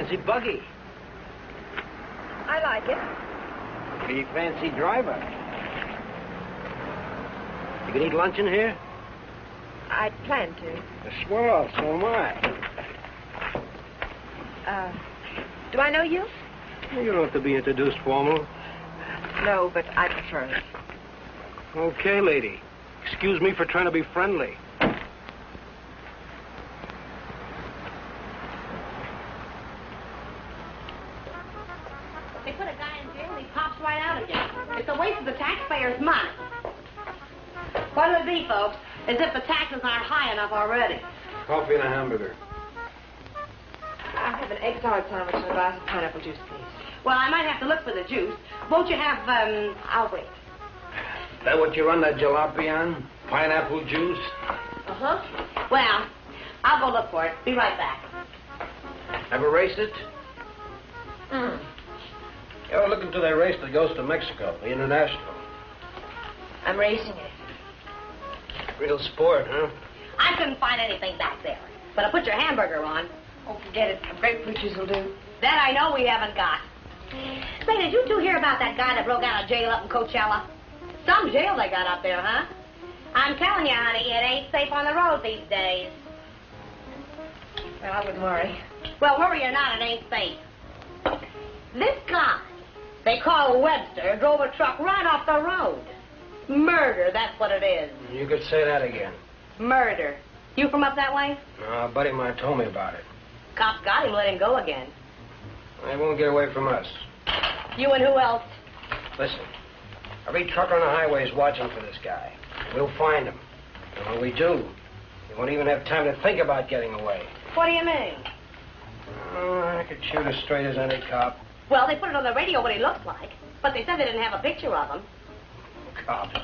fancy buggy. I like it. Pretty fancy driver. You can eat lunch in here? I plan to. Swell, so am I. Do I know you? You don't have to be introduced formal. No, but I prefer it. Okay, lady. Excuse me for trying to be friendly. They put a guy in jail and he pops right out again. It's a waste of the taxpayers' money. What'll it be, folks? As if the taxes aren't high enough already. Coffee and a hamburger. I'll have an egg salad sandwich and a glass of pineapple juice, please. Well, I might have to look for the juice. Won't you have, I'll wait. That what you run that jalopy on? Pineapple juice? Uh-huh. Well, I'll go look for it. Be right back. Ever raced it? Mm. You ever look into that race that goes to Mexico, the International? I'm racing it. Real sport, huh? I couldn't find anything back there. But I put your hamburger on. Oh, forget it. Grapefruit juice will do. That I know we haven't got. Say, did you two hear about that guy that broke out of jail up in Coachella? Some jail they got up there, huh? I'm telling you, honey, it ain't safe on the road these days. Well, I wouldn't worry. Well, worry or not, it ain't safe. This guy, they call Webster, drove a truck right off the road. Murder, that's what it is. You could say that again. Murder. You from up that way? No, a buddy of mine told me about it. Cops got him, let him go again. They won't get away from us. You and who else? Listen, every trucker on the highway is watching for this guy. We'll find him. And when we do, he won't even have time to think about getting away. What do you mean? Oh, I could shoot as straight as any cop. Well, they put it on the radio what he looks like, but they said they didn't have a picture of him. Cops.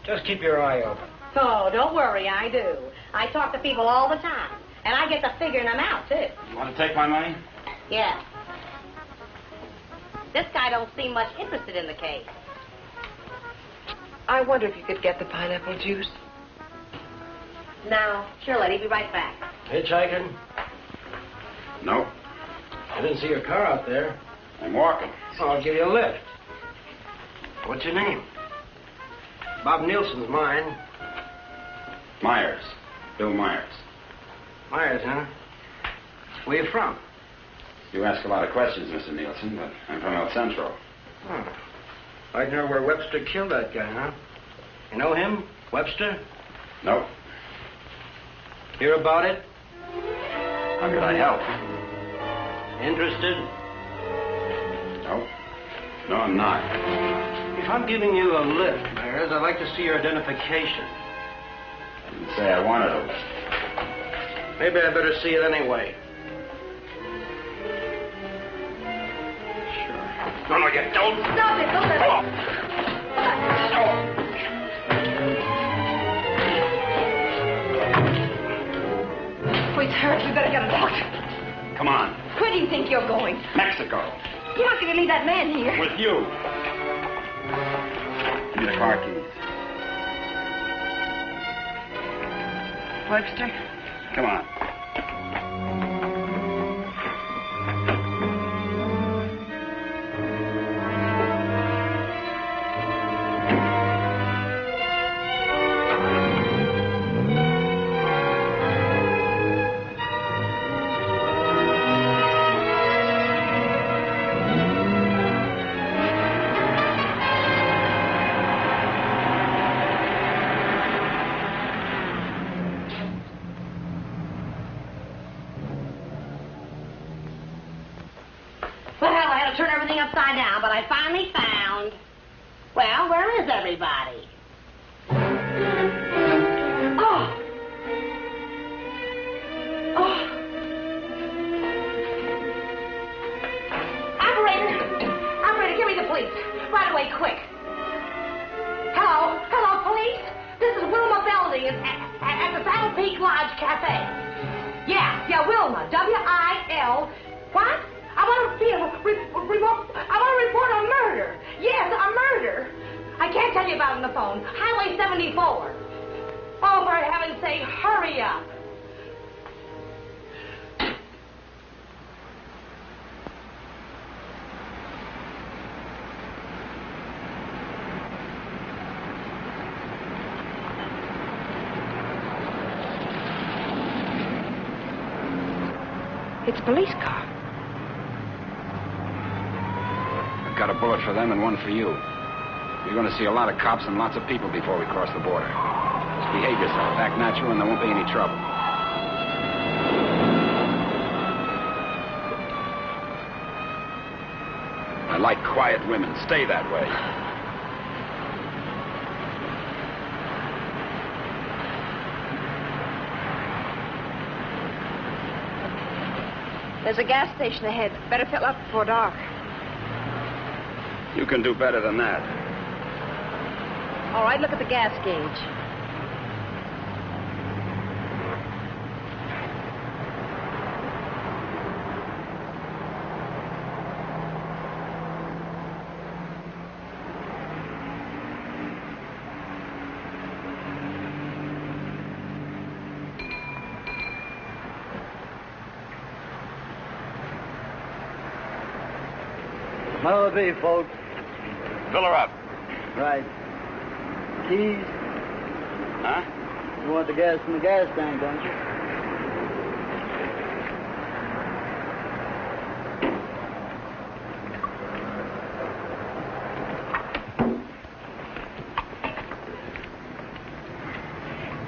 Just keep your eye open. Oh, don't worry, I do. I talk to people all the time, and I get to figuring them out, too. You want to take my money? Yeah. This guy don't seem much interested in the case. I wonder if you could get the pineapple juice. Now, sure, lady, be right back. Hitchhiking? No. I didn't see your car out there. I'm walking. So I'll give you a lift. What's your name? Bob Nielsen's mine. Myers. Bill Myers. Myers, huh? Where you from? You ask a lot of questions, Mr. Nielsen, but I'm from El Centro. Oh. I know where Webster killed that guy, huh? You know him? Webster? No. Hear about it? How could I help? Interested? No. No, I'm not. If I'm giving you a lift, Myers, I'd like to see your identification. I didn't say I wanted a lift. Maybe I better see it anyway. Sure. No, you don't. Stop it, don't let Oh. Oh, he's hurt. We better get a doctor. Come on. Where do you think you're going? Mexico. You're not going to leave that man here. With you. Give me the car keys. Webster? Come on. Turn everything upside down, but I finally found... Well, where is everybody? Oh! Oh! Operator, give me the police. Right away, quick. Hello? Hello, police? This is Wilma Belding at the Saddle Peak Lodge Cafe. Yeah, Wilma. W-I-L... What? I want to report a murder. Yes, a murder. I can't tell you about it on the phone. Highway 74. Oh, for heaven's sake, hurry up. It's a police car. I've got a bullet for them and one for you. You're going to see a lot of cops and lots of people before we cross the border. Just behave yourself, act natural, and there won't be any trouble. I like quiet women. Stay that way. There's a gas station ahead. Better fill up before dark. You can do better than that. All right, look at the gas gauge. That'll be, folks. Fill her up. Right. Keys? Huh? You want the gas in the gas tank, don't you?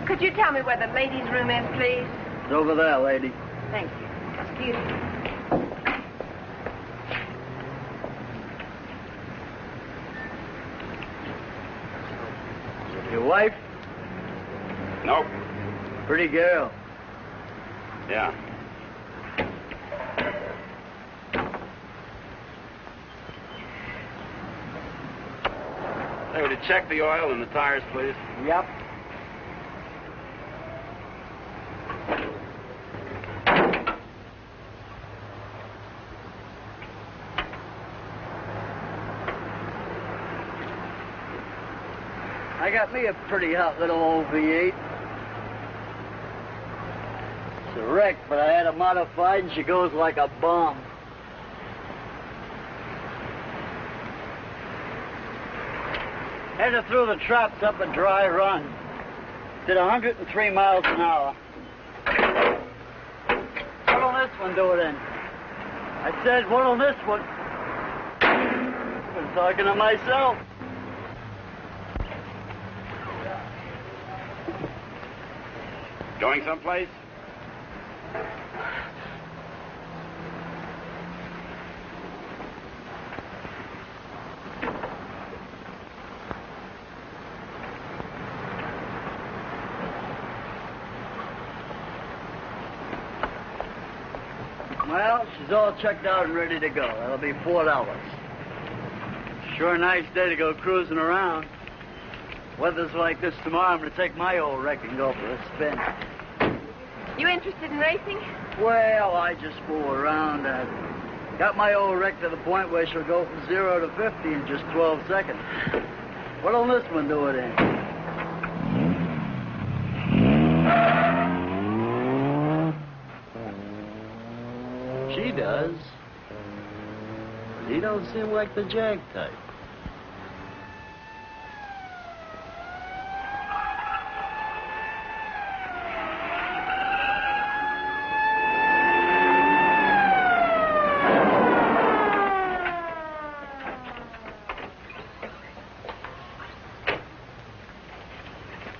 Could you tell me where the ladies' room is, please? It's over there, lady. Thank you. Excuse me. Your wife? Nope. Pretty girl. Yeah. Hey, would you check the oil and the tires, please? Yep. I got me a pretty hot little old V8. It's a wreck, but I had her modified and she goes like a bomb. Had her through the traps up a dry run. Did 103 miles an hour. What'll this one do it in? I said, what'll this one? I'm talking to myself. Going someplace? Well, she's all checked out and ready to go. That'll be $4. Sure nice day to go cruising around. Weather's like this tomorrow, I'm going to take my old wreck and go for a spin. You interested in racing? Well, I just fool around. Got my old wreck to the point where she'll go from 0 to 50 in just 12 seconds. What'll this one do it in? She does. He don't seem like the jag type.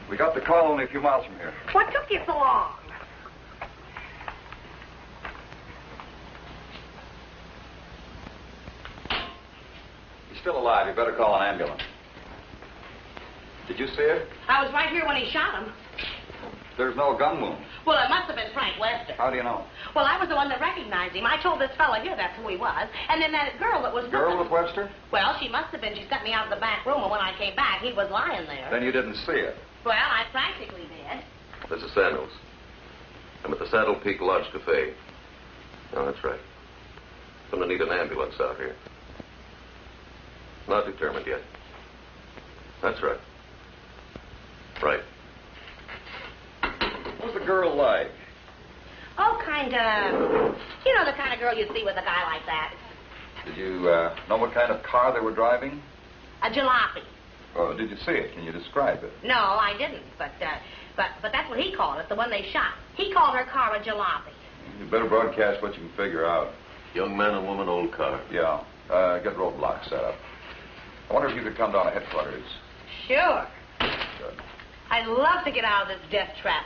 We got the call only a few miles from here. What took you so long? He's still alive. You better call an ambulance. Did you see it? I was right here when he shot him. There's no gun wound. Well, it must have been Frank Lester. How do you know? Well, I was the one that recognized him. I told this fella here that's who he was. And then that girl that was... Girl with Webster? Well, she must have been. She sent me out of the back room, and when I came back, he was lying there. Then you didn't see it. Well, I practically did. This is Samuels. I'm at the Saddle Peak Lodge Cafe. Oh, that's right. Gonna need an ambulance out here. Not determined yet. That's right. Right. What's the girl like? Oh, kind of... You know the kind of girl you see with a guy like that. Did you know what kind of car they were driving? A jalopy. Oh, did you see it? Can you describe it? No, I didn't. But that's what he called it, the one they shot. He called her car a jalopy. You better broadcast what you can figure out. Young man and woman, old car. Yeah. Get roadblocks set up. I wonder if you could come down to headquarters. Sure. Good. I'd love to get out of this death trap.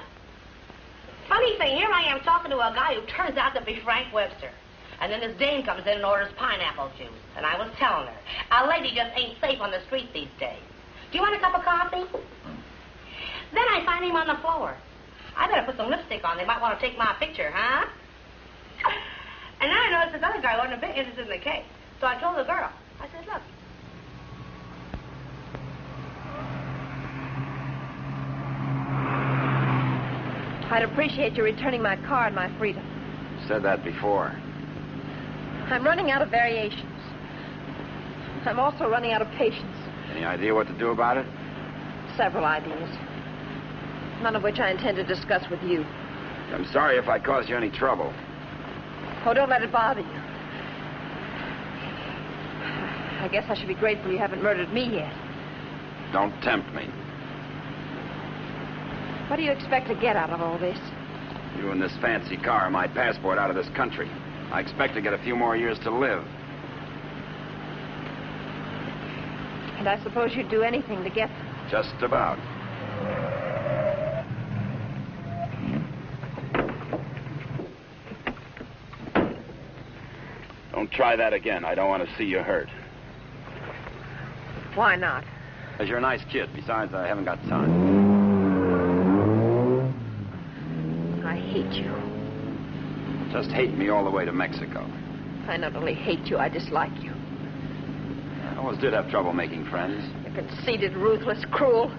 Funny thing, here I am talking to a guy who turns out to be Frank Webster. And then this dame comes in and orders pineapple juice. And I was telling her, a lady just ain't safe on the street these days. Do you want a cup of coffee? Then I find him on the floor. I better put some lipstick on. They might want to take my picture, huh? And then I noticed this other guy wasn't a bit interested in the case. So I told the girl. I said, look. I'd appreciate you returning my car and my freedom. Said that before. I'm running out of variations. I'm also running out of patience. Any idea what to do about it? Several ideas. None of which I intend to discuss with you. I'm sorry if I caused you any trouble. Oh, don't let it bother you. I guess I should be grateful you haven't murdered me yet. Don't tempt me. What do you expect to get out of all this? You and this fancy car are my passport out of this country. I expect to get a few more years to live. And I suppose you'd do anything to get them. Just about. Don't try that again. I don't want to see you hurt. Why not? Because you're a nice kid. Besides, I haven't got time. I hate you. Just hate me all the way to Mexico. I not only hate you, I dislike you. I always did have trouble making friends. You're conceited, ruthless, cruel.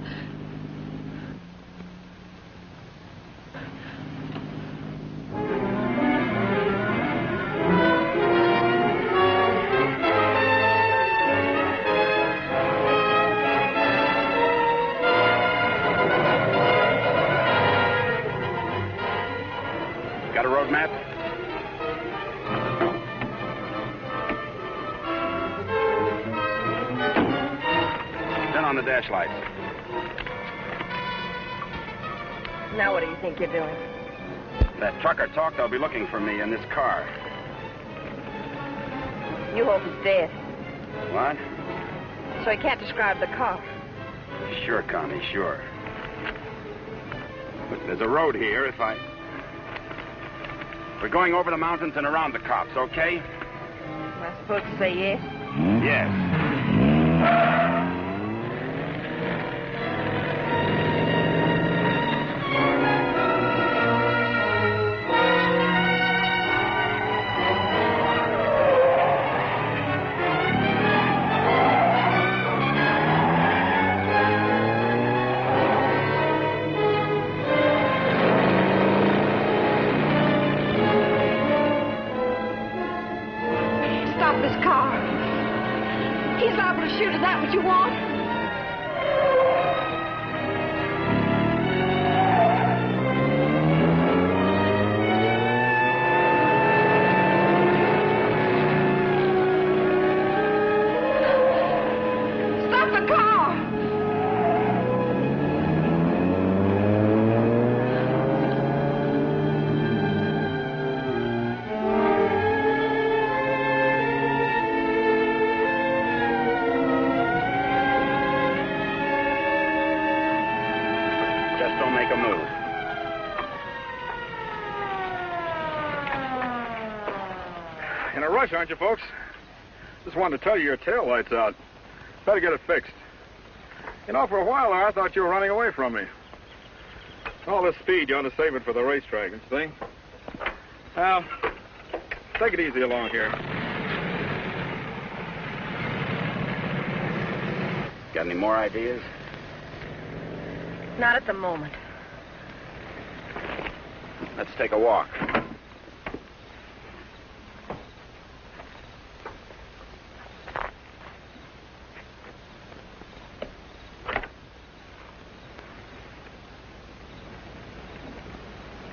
Got a road map? Turn on the dash lights. Now what do you think you're doing? That trucker talked, they'll be looking for me in this car. You hope he's dead, What? so he can't describe the car. Sure, Connie, sure. Look, there's a road here. We're going over the mountains and around the cops, okay? Am I supposed to say yes? Yes. Stop this car. He's liable to shoot. Is that what you want? Stop the car! Just don't make a move. In a rush, aren't you, folks? Just wanted to tell you your tail light's out. Better get it fixed. You know, for a while there, I thought you were running away from me. All this speed, you want to save it for the racetrack and thing. Now, take it easy along here. Got any more ideas? Not at the moment. Let's take a walk.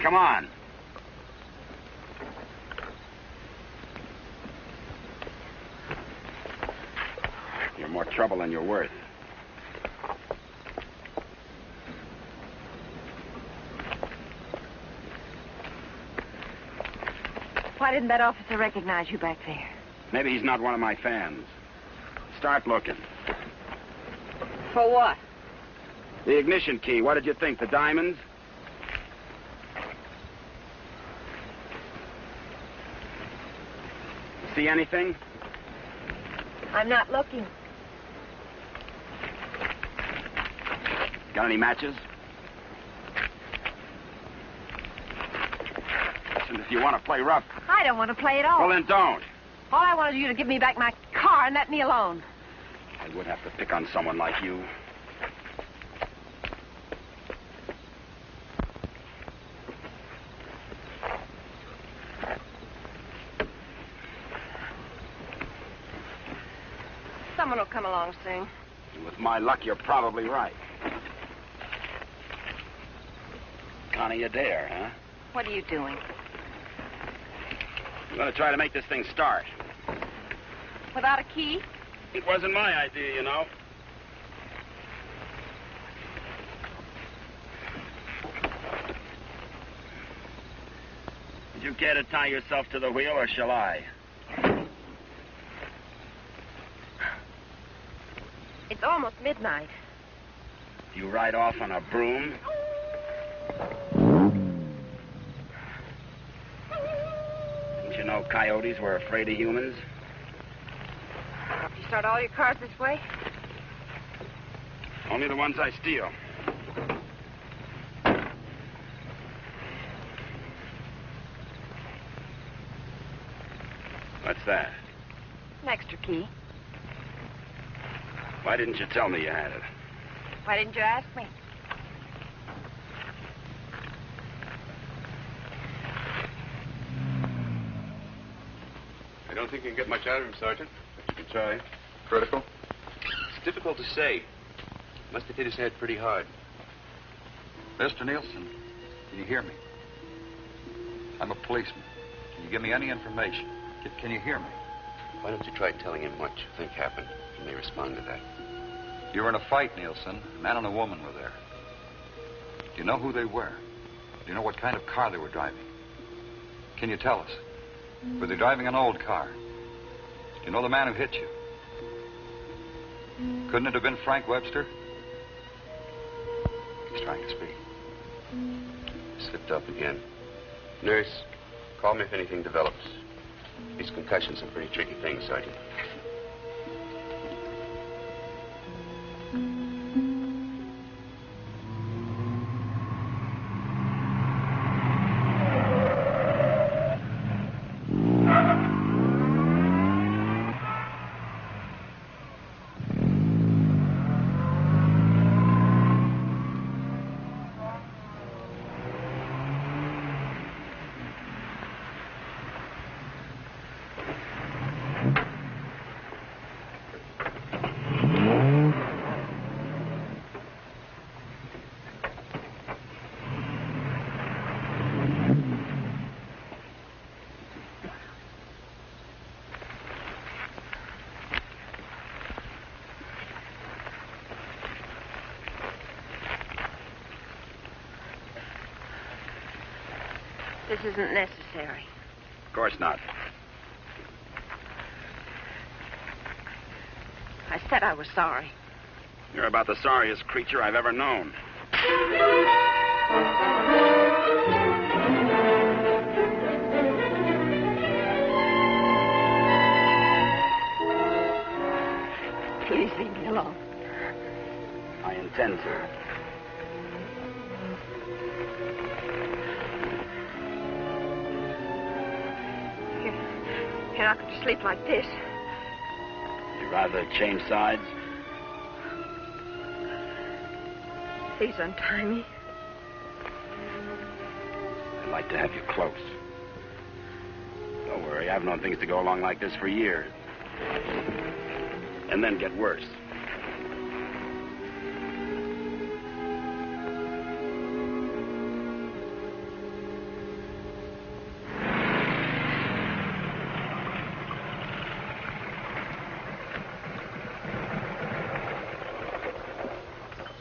Come on. You're more trouble than you're worth. Why didn't that officer recognize you back there? Maybe he's not one of my fans. Start looking. For what? The ignition key, what did you think? The diamonds? See anything? I'm not looking. Got any matches? Listen, if you want to play rough... I don't want to play at all. Well, then don't. All I wanted you to give me back my car and let me alone. I would have to pick on someone like you. Someone will come along soon. With my luck, you're probably right. Connie Adair, huh? What are you doing? I'm going to try to make this thing start. Without a key? It wasn't my idea, you know. Did you care to tie yourself to the wheel, or shall I? It's almost midnight. You ride off on a broom? Didn't you know coyotes were afraid of humans? You start all your cars this way? Only the ones I steal. What's that? An extra key. Why didn't you tell me you had it? Why didn't you ask me? I don't think you can get much out of him, Sergeant. But you can try. Critical? It's difficult to say. Must have hit his head pretty hard. Mr. Nielsen, can you hear me? I'm a policeman. Can you give me any information? Can you hear me? Why don't you try telling him what you think happened? He may respond to that. You were in a fight, Nielsen. A man and a woman were there. Do you know who they were? Do you know what kind of car they were driving? Can you tell us? Were they driving an old car? Do you know the man who hit you? Couldn't it have been Frank Webster? He's trying to speak. Slipped up again. Nurse, call me if anything develops. These concussions are pretty tricky things, Sergeant. This isn't necessary. Of course not. I said I was sorry. You're about the sorriest creature I've ever known. Please leave me alone. I intend to. You're not going to sleep like this. You'd rather change sides? Please untie me. I'd like to have you close. Don't worry, I've known things to go along like this for years. And then get worse.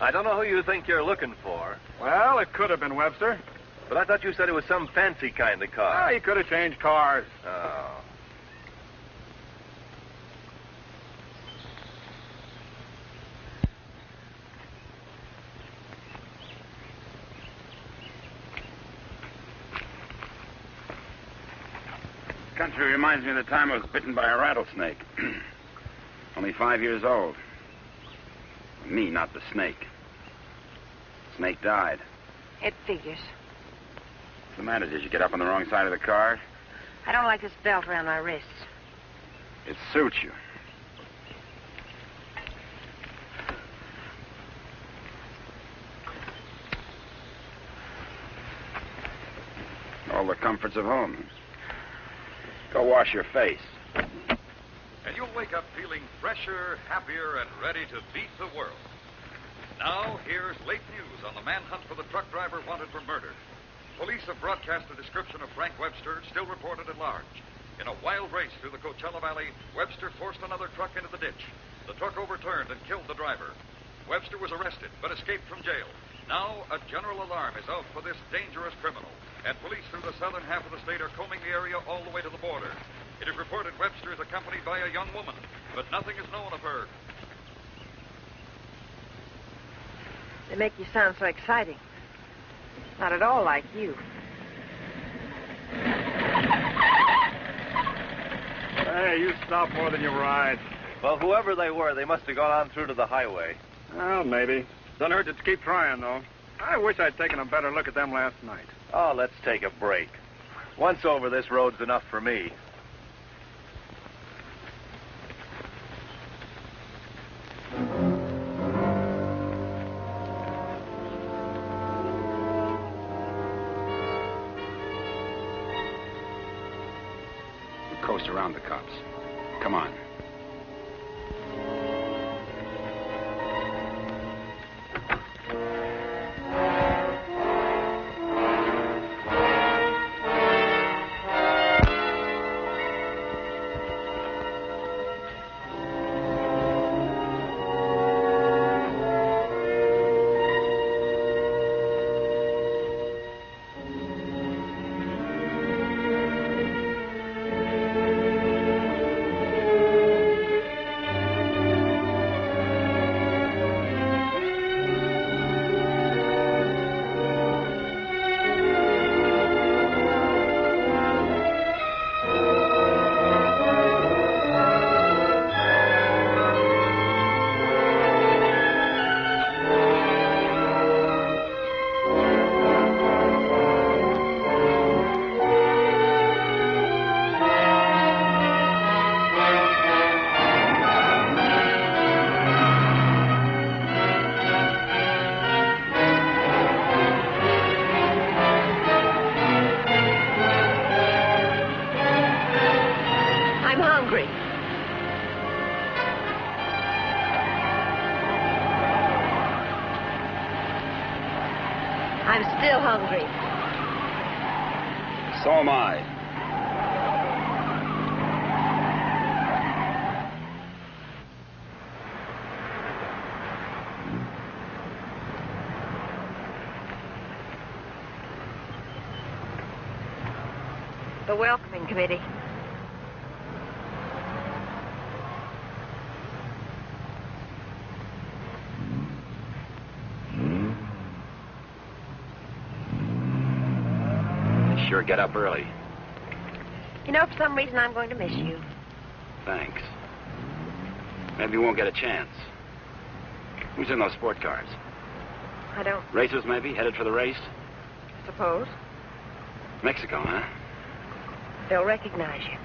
I don't know who you think you're looking for. Well, it could have been Webster. But I thought you said it was some fancy kind of car. Ah, he could have changed cars. Oh. Country reminds me of the time I was bitten by a rattlesnake. Only 5 years old. Me, not the snake. Snake died. It figures. What's the matter? Did you get up on the wrong side of the car? I don't like this belt around my wrists. It suits you. All the comforts of home. Go wash your face. And you'll wake up feeling fresher, happier, and ready to beat the world. Now, here's late news on the manhunt for the truck driver wanted for murder. Police have broadcast a description of Frank Webster, still reported at large. In a wild race through the Coachella Valley, Webster forced another truck into the ditch. The truck overturned and killed the driver. Webster was arrested, but escaped from jail. Now, a general alarm is out for this dangerous criminal, and police through the southern half of the state are combing the area all the way to the border. It is reported Webster is accompanied by a young woman, but nothing is known of her. They make you sound so exciting. Not at all like you. Hey, you stop more than you ride. Well, whoever they were, they must have gone on through to the highway. Well, maybe. Doesn't hurt to keep trying, though. I wish I'd taken a better look at them last night. Oh, let's take a break. Once over, this road's enough for me. We coast around the cops. Come on. I'm still hungry. So am I. The welcoming committee. Sure get up early. You know, for some reason, I'm going to miss you. Thanks. Maybe we won't get a chance. Who's in those sport cars? I don't Racers, maybe? Headed for the race? suppose. Mexico, huh? They'll recognize you.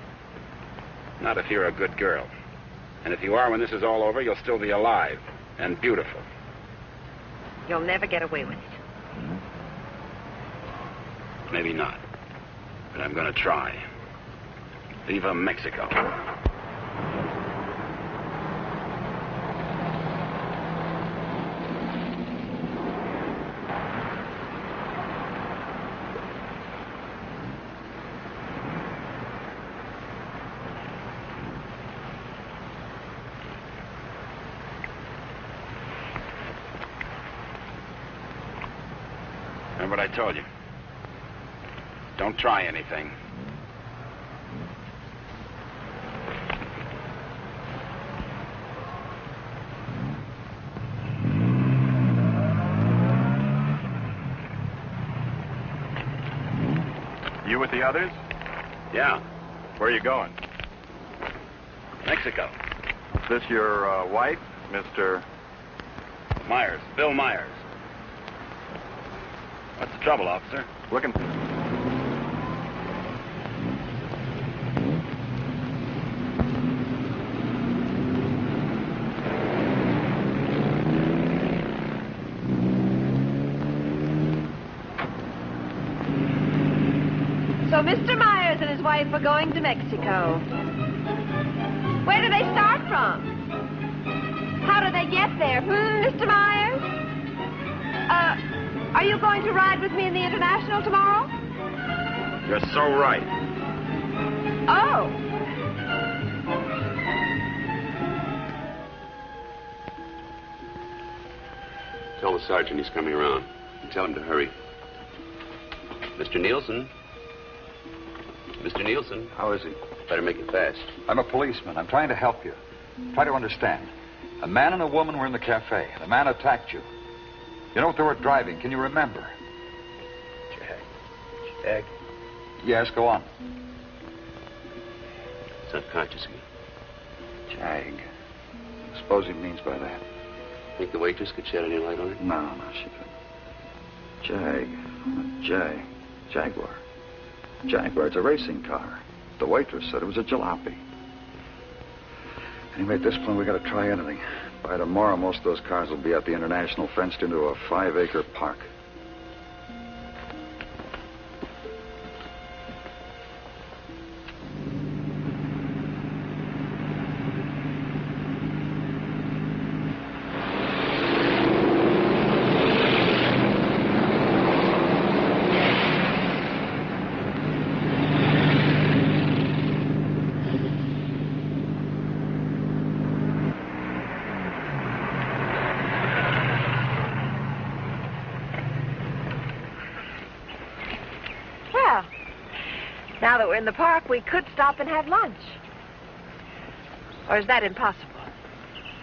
Not if you're a good girl. And if you are, when this is all over, you'll still be alive and beautiful. You'll never get away with it. Maybe not. But I'm going to try. Viva Mexico. Remember what I told you? Don't try anything. You with the others? Yeah. Where are you going? Mexico. Is this your wife, Mr. Myers. Bill Myers. What's the trouble, officer? Looking. So Mr. Myers and his wife are going to Mexico. Where do they start from? How do they get there? Mr. Myers? Are you going to ride with me in the International tomorrow? You're so right. Oh. Tell the sergeant he's coming around. And tell him to hurry. Mr. Nielsen? Mr. Nielsen? How is he? Better make it fast. I'm a policeman. I'm trying to help you. Try to understand. A man and a woman were in the cafe. The man attacked you. You know what they were driving? Can you remember? Jag. Yes, go on. It's unconscious again. Jag. I suppose he means by that. Think the waitress could shed any light on it? No, she couldn't. Jaguar. Jaguar, it's a racing car. The waitress said it was a jalopy. Anyway, at this point, we got to try anything. By tomorrow, most of those cars will be at the International, fenced into a 5-acre park. Now that we're in the park, we could stop and have lunch. Or is that impossible?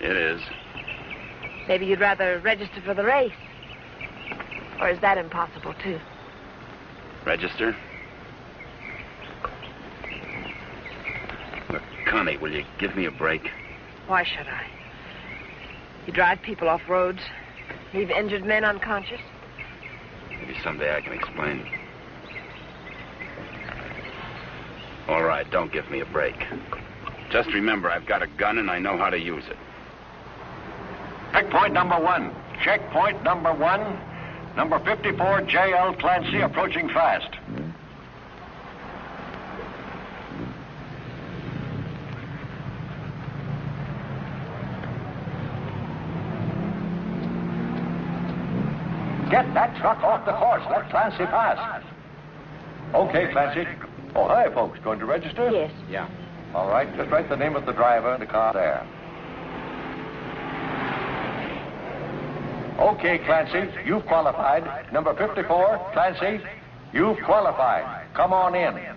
It is. Maybe you'd rather register for the race. Or is that impossible, too? Register? Look, Connie, will you give me a break? Why should I? You drive people off roads, leave injured men unconscious. Maybe someday I can explain. All right, don't give me a break. Just remember, I've got a gun and I know how to use it. Checkpoint number 1. Checkpoint number 1. Number 54, J.L. Clancy, approaching fast. Get that truck off the course. Let Clancy pass. Okay, Clancy. Oh, hi, folks. Going to register? Yes. Yeah. All right, just write the name of the driver and the car there. Okay, Clancy, you've qualified. Number 54, Clancy, you've qualified. Come on in.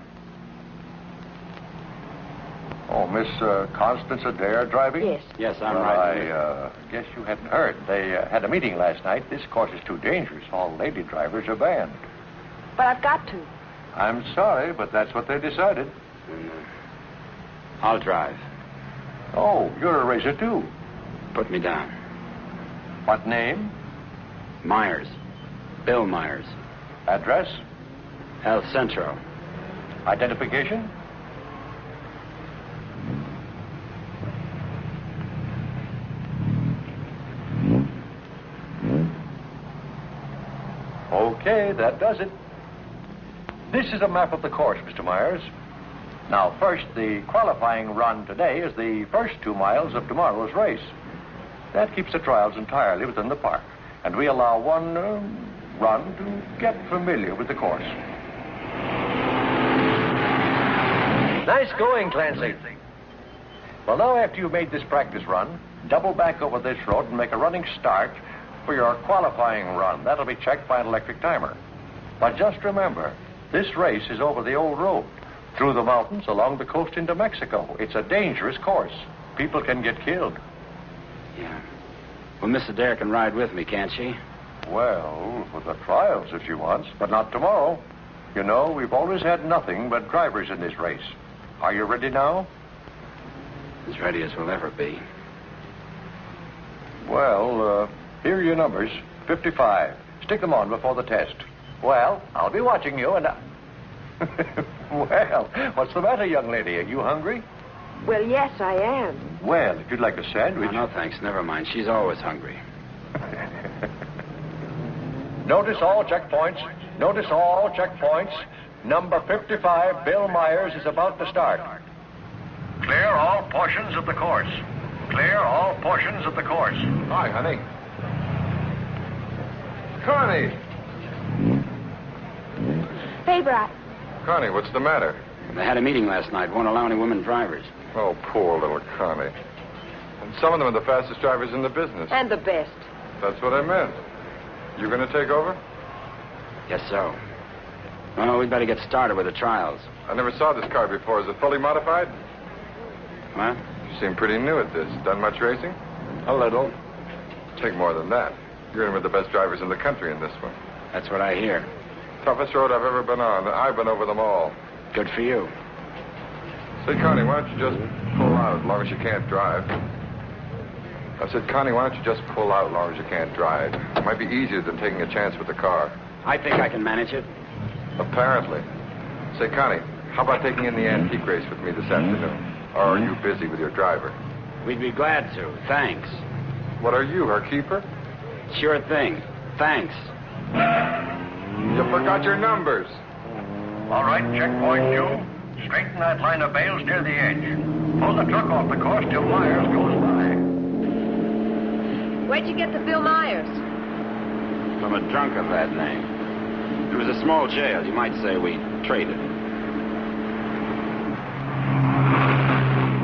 Oh, Miss Constance Adair driving? Yes. Yes, I'm right. I guess you hadn't heard. They had a meeting last night. This course is too dangerous. All lady drivers are banned. But I've got to. I'm sorry, but that's what they decided. I'll drive. Oh, you're a racer, too. Put me down. What name? Myers. Bill Myers. Address? El Centro. Identification? Okay, that does it. This is a map of the course, Mr. Myers. Now, first, the qualifying run today is the first 2 miles of tomorrow's race. That keeps the trials entirely within the park, and we allow one run to get familiar with the course. Nice going, Clancy. Well, now, after you've made this practice run, double back over this road and make a running start for your qualifying run. That'll be checked by an electric timer. But just remember, This race is over the old road, through the mountains, along the coast into Mexico. It's a dangerous course. People can get killed. Yeah. Well, Miss Adair can ride with me, can't she? Well, for the trials if she wants, but not tomorrow. You know, we've always had nothing but drivers in this race. Are you ready now? As ready as we'll ever be. Well, here are your numbers. 55. Stick them on before the test. Well, I'll be watching you and Well, what's the matter, young lady? Are you hungry? Well, yes, I am. Well, if you'd like a sandwich... No, thanks. Never mind. She's always hungry. Notice all checkpoints. Notice all checkpoints. Number 55, Bill Myers, is about to start. Clear all portions of the course. Clear all portions of the course. Hi, honey. Connie! Hey, Brat. Connie, what's the matter? They had a meeting last night. Won't allow any women drivers. Oh, poor little Connie. And some of them are the fastest drivers in the business. And the best. That's what I meant. You going to take over? Guess so. Well, we'd better get started with the trials. I never saw this car before. Is it fully modified? What? You seem pretty new at this. Done much racing? A little. Take more than that. You're in with the best drivers in the country in this one. That's what I hear. Toughest road I've ever been on. I've been over them all. Good for you. Say, Connie, why don't you just pull out as long as you can't drive? I said, Connie, why don't you just pull out as long as you can't drive? It might be easier than taking a chance with the car. I think I can manage it. Apparently. Say, Connie, how about taking in the antique race with me this afternoon? Or are you busy with your driver? We'd be glad to. Thanks. What are you, her keeper? Sure thing. Thanks. You forgot your numbers. All right, checkpoint 2. Straighten that line of bales near the edge. Pull the truck off the course till Myers goes by. Where'd you get the Bill Myers? From a drunk of that name. It was a small jail. You might say we traded.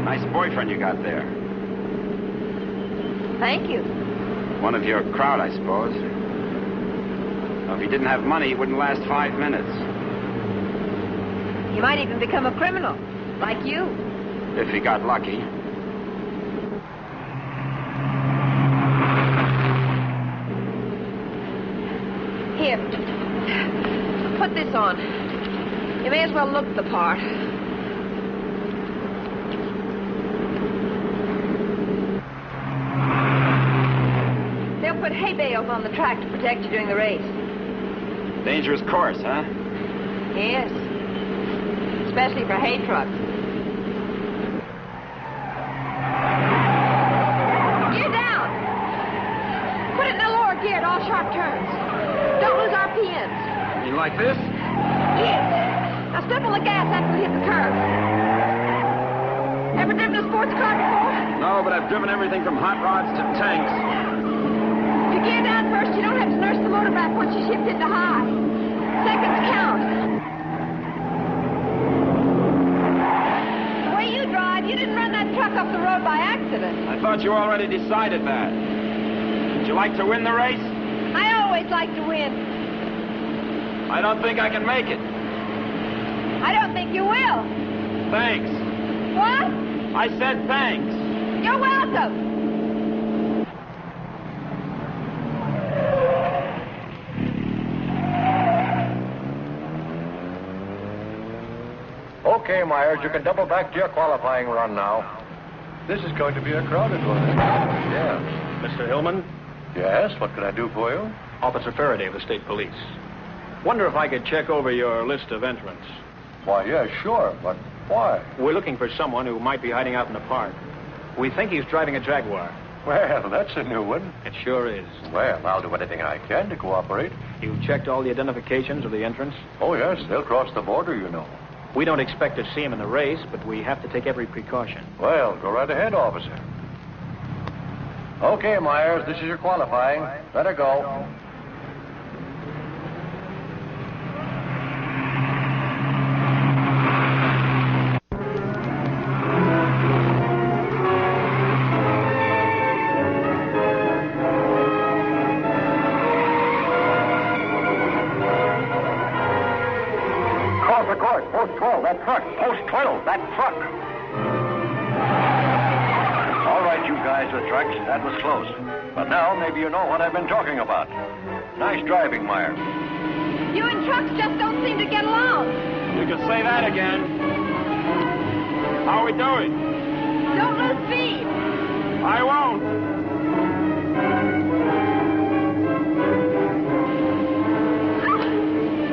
Nice boyfriend you got there. Thank you. One of your crowd, I suppose. Well, if he didn't have money, he wouldn't last 5 minutes. He might even become a criminal, like you. If he got lucky. Here. Put this on. You may as well look the part. They'll put hay bales on the track to protect you during the race. Dangerous course, huh? Yes. Especially for hay trucks. Gear down. Put it in the lower gear at all sharp turns. Don't lose RPMs. You like this? Yes. Now step on the gas after we hit the curve. Ever driven a sports car before? No, but I've driven everything from hot rods to tanks. If you gear down first, you don't have to nurse the motor back once you shift into high. Seconds count. The way you drive, you didn't run that truck off the road by accident. I thought you already decided that. Would you like to win the race? I always like to win. I don't think I can make it. I don't think you will. Thanks. What? I said thanks. You're welcome. Okay, Myers, you can double back to your qualifying run now. This is going to be a crowded one. Yeah. Mr. Hillman? Yes, what can I do for you? Officer Faraday of the State Police. Wonder if I could check over your list of entrants. Why, yeah, sure, but why? We're looking for someone who might be hiding out in the park. We think he's driving a Jaguar. Well, that's a new one. It sure is. Well, I'll do anything I can to cooperate. You checked all the identifications of the entrants? Oh, yes, they'll cross the border, you know. We don't expect to see him in the race, but we have to take every precaution. Well, go right ahead, officer. Okay, Myers, this is your qualifying. Let her go. off the course. Post 12, that truck. Post 12, that truck. All right, you guys with trucks, that was close. But now maybe you know what I've been talking about. Nice driving, Myers. You and trucks just don't seem to get along. You can say that again. How are we doing? Don't lose speed. I won't.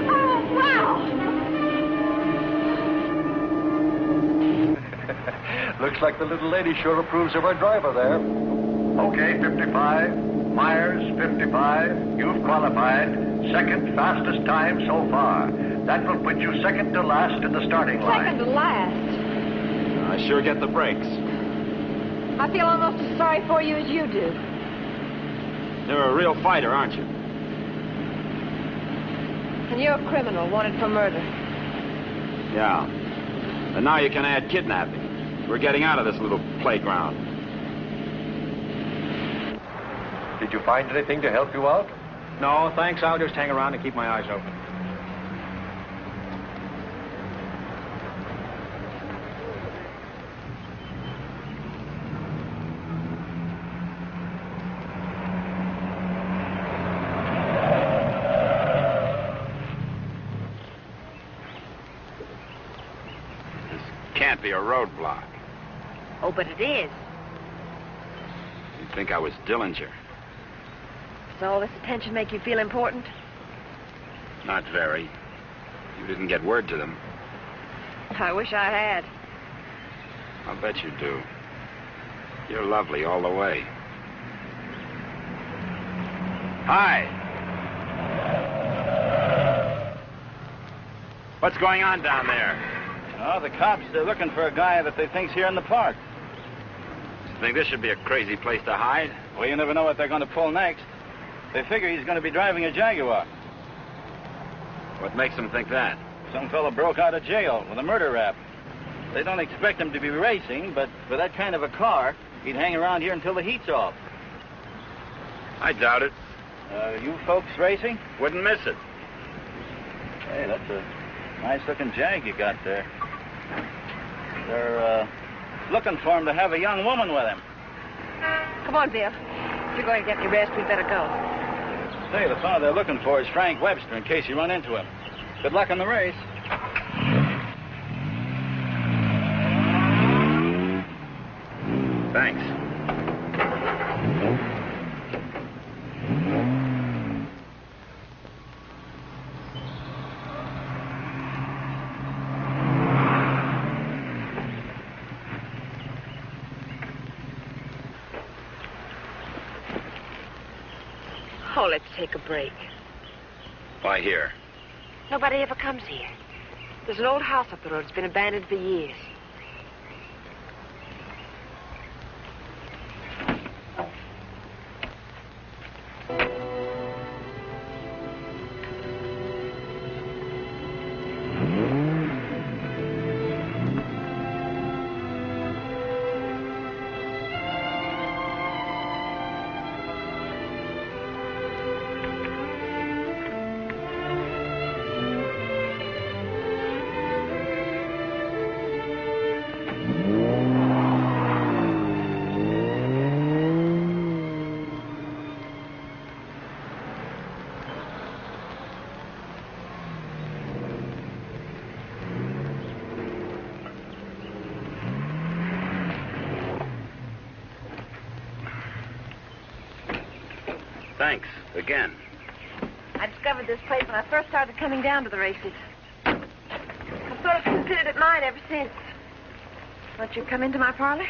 Oh, wow. Looks like the little lady sure approves of our driver there. Okay, 55. Myers, 55. You've qualified. Second fastest time so far. That will put you second to last in the starting line. Second to last. I sure get the breaks. I feel almost as sorry for you as you do. You're a real fighter, aren't you? And you're a criminal wanted for murder. Yeah. And now you can add kidnapping. We're getting out of this little playground. Did you find anything to help you out? No, thanks. I'll just hang around and keep my eyes open. Can't be a roadblock. Oh, but it is. You'd think I was Dillinger. Does all this attention make you feel important? Not very. You didn't get word to them. I wish I had. I'll bet you do. You're lovely all the way. Hi. What's going on down there? Oh, the cops, they're looking for a guy that they think's here in the park. You think this should be a crazy place to hide? Well, you never know what they're going to pull next. They figure he's going to be driving a Jaguar. What makes them think that? Some fella broke out of jail with a murder rap. They don't expect him to be racing, but for that kind of a car, he'd hang around here until the heat's off. I doubt it. You folks racing? Wouldn't miss it. Hey, that's a nice-looking Jag you got there. They're looking for him to have a young woman with him. Come on, Bill. If you're going to get any rest, we'd better go. Say, the fellow they're looking for is Frank Webster, in case you run into him. Good luck in the race. Thanks. Oh, let's take a break. Why here? Nobody ever comes here. There's an old house up the road. It's been abandoned for years. Thanks. Again. I discovered this place when I first started coming down to the races. I've sort of considered it mine ever since. Won't you come into my parlor?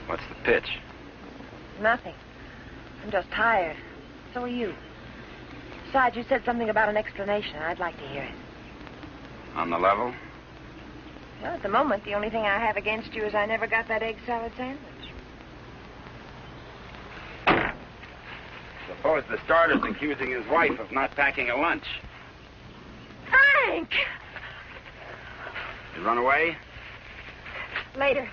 What's the pitch? Nothing. I'm just tired. So are you. Besides, you said something about an explanation. I'd like to hear it. On the level? Well, at the moment, the only thing I have against you is I never got that egg salad sandwich. Suppose the starter's accusing his wife of not packing a lunch. Frank! You run away? Later.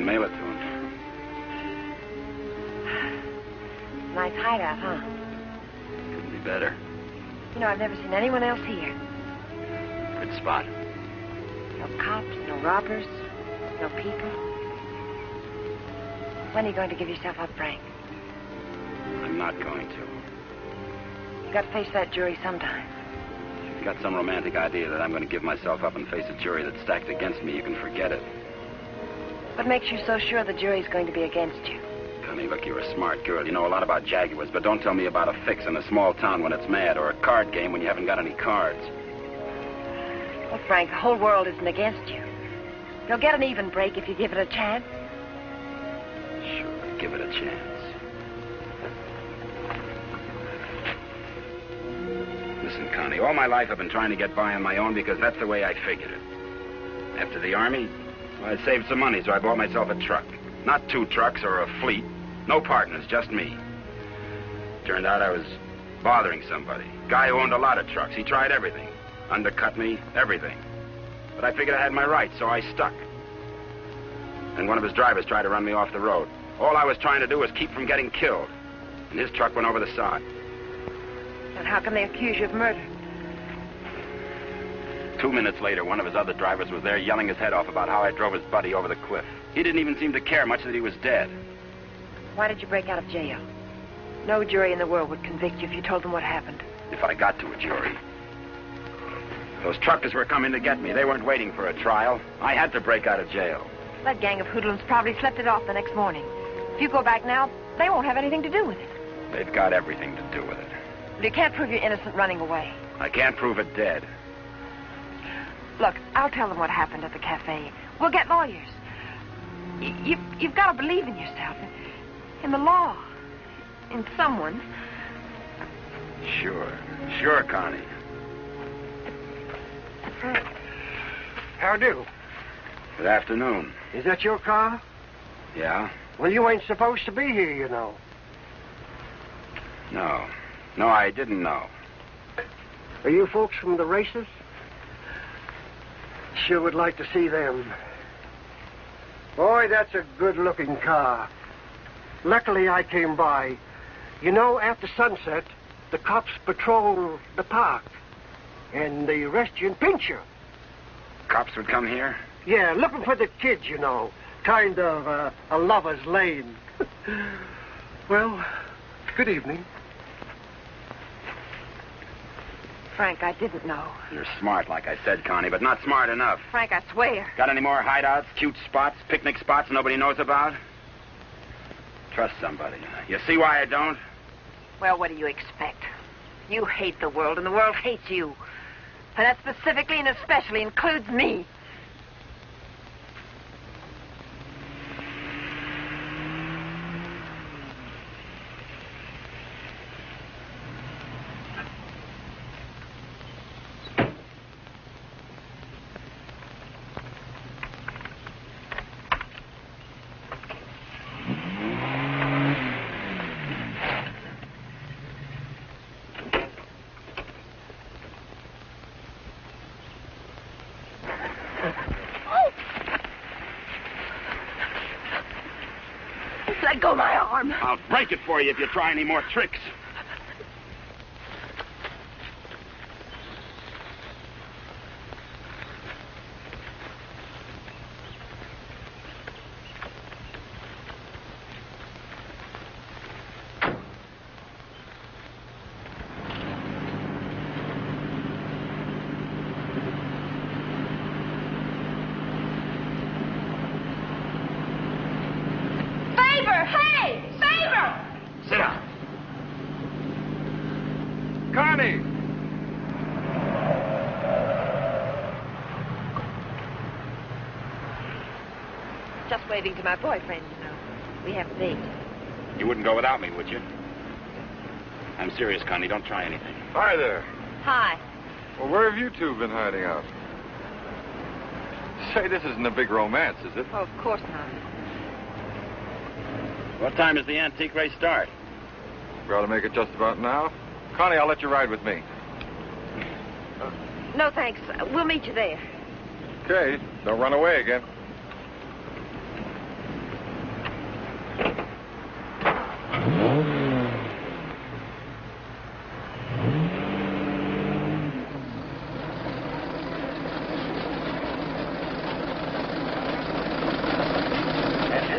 mail it to him. Nice hideout, huh? Couldn't be better. You know, I've never seen anyone else here. Good spot. No cops, no robbers, no people. When are you going to give yourself up, Frank? I'm not going to. You got to face that jury sometime. If you've got some romantic idea that I'm going to give myself up and face a jury that's stacked against me, you can forget it. What makes you so sure the jury's going to be against you? Connie, look, you're a smart girl. You know a lot about Jaguars, but don't tell me about a fix in a small town when it's mad, or a card game when you haven't got any cards. Well, Frank, the whole world isn't against you. You'll get an even break if you give it a chance. Sure, give it a chance. Listen, Connie, all my life I've been trying to get by on my own because that's the way I figured it. After the Army, well, I saved some money, so I bought myself a truck. Not 2 trucks or a fleet. No partners, just me. Turned out I was bothering somebody. Guy who owned a lot of trucks. He tried everything. Undercut me, everything. But I figured I had my rights, so I stuck. And one of his drivers tried to run me off the road. All I was trying to do was keep from getting killed. And his truck went over the sod. And how come they accuse you of murder? 2 minutes later, one of his other drivers was there yelling his head off about how I drove his buddy over the cliff. He didn't even seem to care much that he was dead. Why did you break out of jail? No jury in the world would convict you if you told them what happened. If I got to a jury. Those truckers were coming to get me. They weren't waiting for a trial. I had to break out of jail. That gang of hoodlums probably slept it off the next morning. If you go back now, they won't have anything to do with it. They've got everything to do with it. But you can't prove you're innocent running away. I can't prove it dead. Look, I'll tell them what happened at the cafe. We'll get lawyers. You've got to believe in yourself, in the law, in someone. Sure, Connie. How do? Good afternoon. Is that your car? Yeah? Well, you ain't supposed to be here, you know. No, I didn't know. Are you folks from the races? Sure would like to see them. Boy, that's a good-looking car. Luckily, I came by. You know, after sunset, the cops patrol the park. And they arrest you and pinch you. Cops would come here? Yeah, looking for the kids, you know. Kind of a lover's lane. Well, good evening. Frank, I didn't know. You're smart, like I said, Connie, but not smart enough. Frank, I swear. Got any more hideouts, cute spots, picnic spots nobody knows about? Trust somebody. You see why I don't? Well, what do you expect? You hate the world, and the world hates you. And that specifically and especially includes me. Let go my arm. I'll break it for you if you try any more tricks. Hey! Favor! Sit down. Connie! Just waving to my boyfriend, you know. We have a date. You wouldn't go without me, would you? I'm serious, Connie. Don't try anything. Hi there. Hi. Well, where have you two been hiding out? Say, this isn't a big romance, is it? Oh, of course not. What time does the antique race start? We ought to make it just about now. Connie, I'll let you ride with me. No, thanks. We'll meet you there. Okay, don't run away again.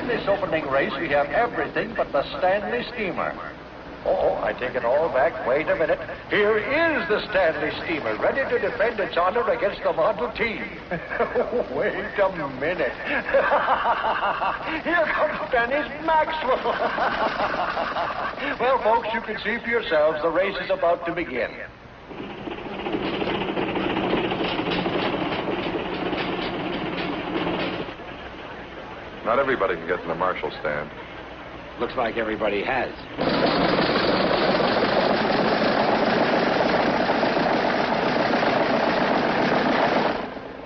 this opening race, we have everything but the Stanley Steamer. Oh, I take it all back. Wait a minute. Here is the Stanley Steamer, ready to defend its honor against the Model T. Wait a minute. Here comes Dennis Maxwell. Well, folks, you can see for yourselves the race is about to begin. Not everybody can get in the marshal stand. Looks like everybody has.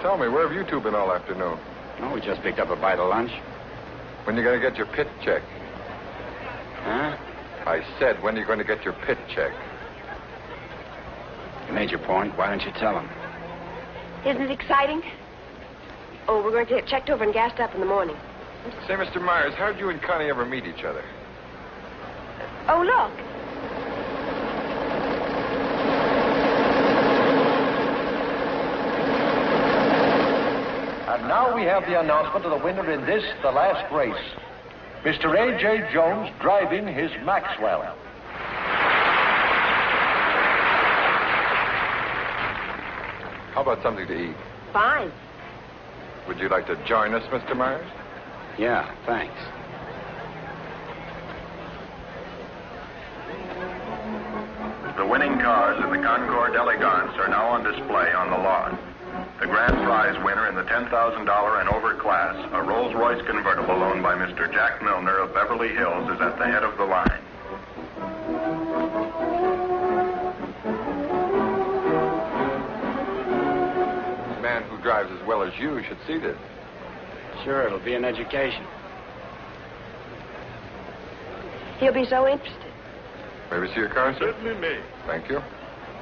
Tell me, where have you two been all afternoon? Oh, we just picked up a bite of lunch. When you going to get your pit check? Huh? I said, when are you going to get your pit check? You made your point. Why don't you tell him? Isn't it exciting? Oh, we're going to get checked over and gassed up in the morning. Say, Mr. Myers, how'd you and Connie ever meet each other? Oh, look. And now we have the announcement of the winner in this, the last race. Mr. A.J. Jones driving his Maxwell. How about something to eat? Fine. Would you like to join us, Mr. Myers? Yeah, thanks. The winning cars in the Concours Elegance are now on display on the lawn. The grand prize winner in the $10,000 and over class, a Rolls-Royce convertible owned by Mr. Jack Milner of Beverly Hills, is at the head of the line. A man who drives as well as you should see this. Sure, it'll be an education. He'll be so interested. May we see your car, sir? Certainly may. Thank you.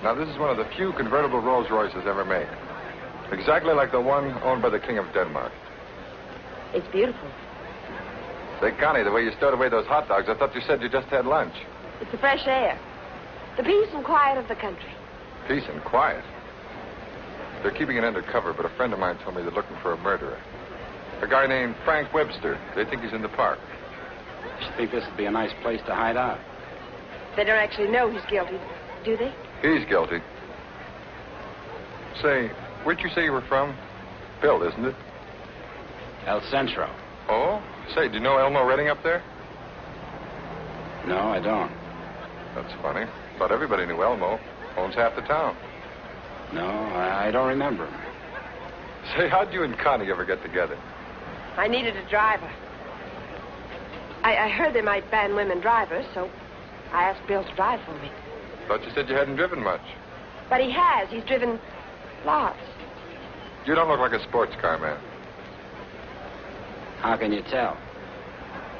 Now, this is one of the few convertible Rolls-Royces ever made. Exactly like the one owned by the King of Denmark. It's beautiful. Say, Connie, the way you stowed away those hot dogs, I thought you said you just had lunch. It's the fresh air. The peace and quiet of the country. Peace and quiet. They're keeping it undercover, but a friend of mine told me they're looking for a murderer. A guy named Frank Webster. They think he's in the park. You think this would be a nice place to hide out? They don't actually know he's guilty, do they? He's guilty. Say, where'd you say you were from? Phil, isn't it? El Centro. Oh? Say, do you know Elmo Redding up there? No, I don't. That's funny. Thought everybody knew Elmo. Owns half the town. No, I don't remember him. Say, how'd you and Connie ever get together? I needed a driver. I heard they might ban women drivers, so I asked Bill to drive for me. Thought you said you hadn't driven much. But he has. He's driven lots. You don't look like a sports car man. How can you tell?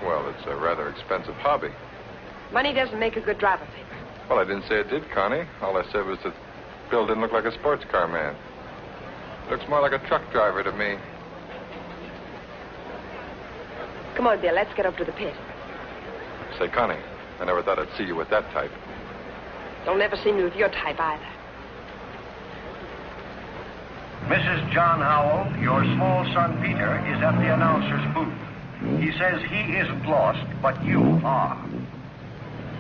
Well, it's a rather expensive hobby. Money doesn't make a good driver, Pete. Well, I didn't say it did, Connie. All I said was that Bill didn't look like a sports car man. Looks more like a truck driver to me. Come on, Bill. Let's get up to the pit. Say, Connie, I never thought I'd see you with that type. You'll never see me with your type either. Mrs. John Howell, your small son Peter is at the announcer's booth. He says he isn't lost, but you are.